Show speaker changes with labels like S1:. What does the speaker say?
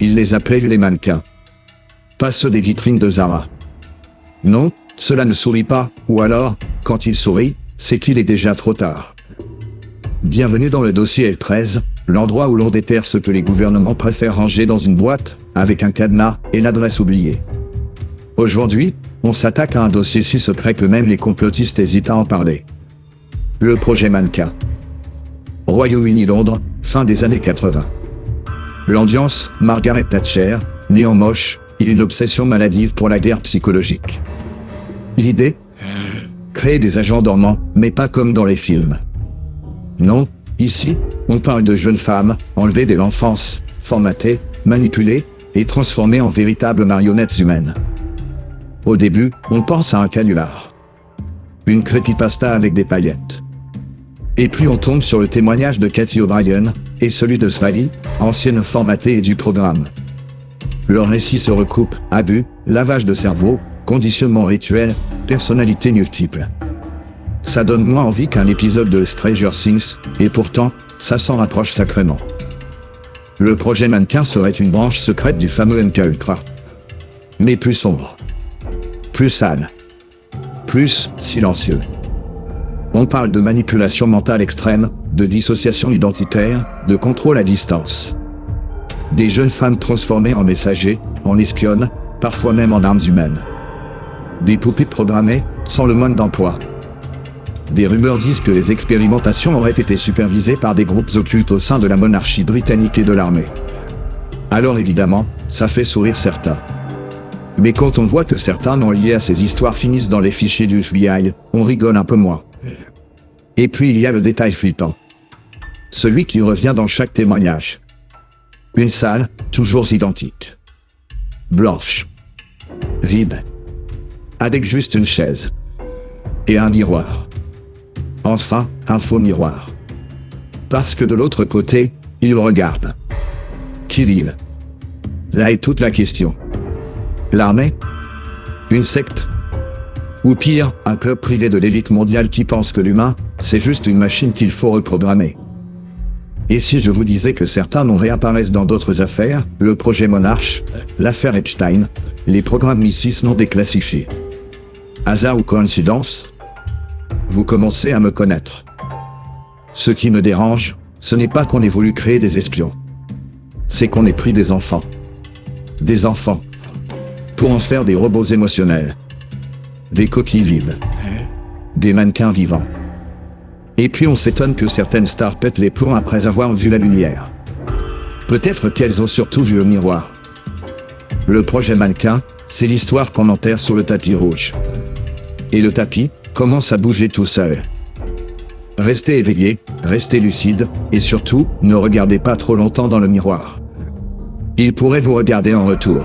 S1: il les appelait les mannequins. Pas ceux des vitrines de Zara. Non, cela ne sourit pas, ou alors, quand il sourit, c'est qu'il est déjà trop tard. Bienvenue dans le dossier L13, l'endroit où l'on déterre ce que les gouvernements préfèrent ranger dans une boîte, avec un cadenas et l'adresse oubliée. Aujourd'hui, on s'attaque à un dossier si secret que même les complotistes hésitent à en parler. Le projet Mannequin. Royaume-Uni-Londres, fin des années 80. L'ambiance, Margaret Thatcher, néant moche, et une obsession maladive pour la guerre psychologique. L'idée ? Créer des agents dormants, mais pas comme dans les films. Non, ici, on parle de jeunes femmes, enlevées dès l'enfance, formatées, manipulées, et transformées en véritables marionnettes humaines. Au début, on pense à un canular. Une creepypasta avec des paillettes. Et puis on tombe sur le témoignage de Cathy O'Brien, et celui de Smiley, ancienne formatée et du programme. Leurs récits se recoupent, abus, lavage de cerveau, conditionnement rituel, personnalités multiples. Ça donne moins envie qu'un épisode de Stranger Things, et pourtant, ça s'en rapproche sacrément. Le projet Mannequin serait une branche secrète du fameux MKUltra. Mais plus sombre. Plus sale. Plus silencieux. On parle de manipulation mentale extrême, de dissociation identitaire, de contrôle à distance. Des jeunes femmes transformées en messagers, en espionnes, parfois même en armes humaines. Des poupées programmées, sans le moindre d'emploi. Des rumeurs disent que les expérimentations auraient été supervisées par des groupes occultes au sein de la monarchie britannique et de l'armée. Alors évidemment, ça fait sourire certains. Mais quand on voit que certains noms liés à ces histoires finissent dans les fichiers du FBI, on rigole un peu moins. Et puis il y a le détail flippant. Celui qui revient dans chaque témoignage. Une salle, toujours identique. Blanche. Vide. Avec juste une chaise. Et un miroir. Enfin, un faux miroir. Parce que de l'autre côté, il regarde. Qui dit-il ? Là est toute la question. L'armée ? Une secte ? Ou pire, un club privé de l'élite mondiale qui pense que l'humain, c'est juste une machine qu'il faut reprogrammer. Et si je vous disais que certains noms réapparaissent dans d'autres affaires, le projet Monarch, l'affaire Epstein, les programmes Mi-6 non déclassifiés. Hasard ou coïncidence ? Vous commencez à me connaître. Ce qui me dérange, ce n'est pas qu'on ait voulu créer des espions. C'est qu'on ait pris des enfants. Des enfants. Pour en faire des robots émotionnels. Des coquilles vides. Des mannequins vivants. Et puis on s'étonne que certaines stars pètent les plombs après avoir vu la lumière. Peut-être qu'elles ont surtout vu le miroir. Le projet Mannequin, c'est l'histoire qu'on enterre sur le tapis rouge. Et le tapis commence à bouger tout seul. Restez éveillés, restez lucides, et surtout, ne regardez pas trop longtemps dans le miroir. Il pourrait vous regarder en retour.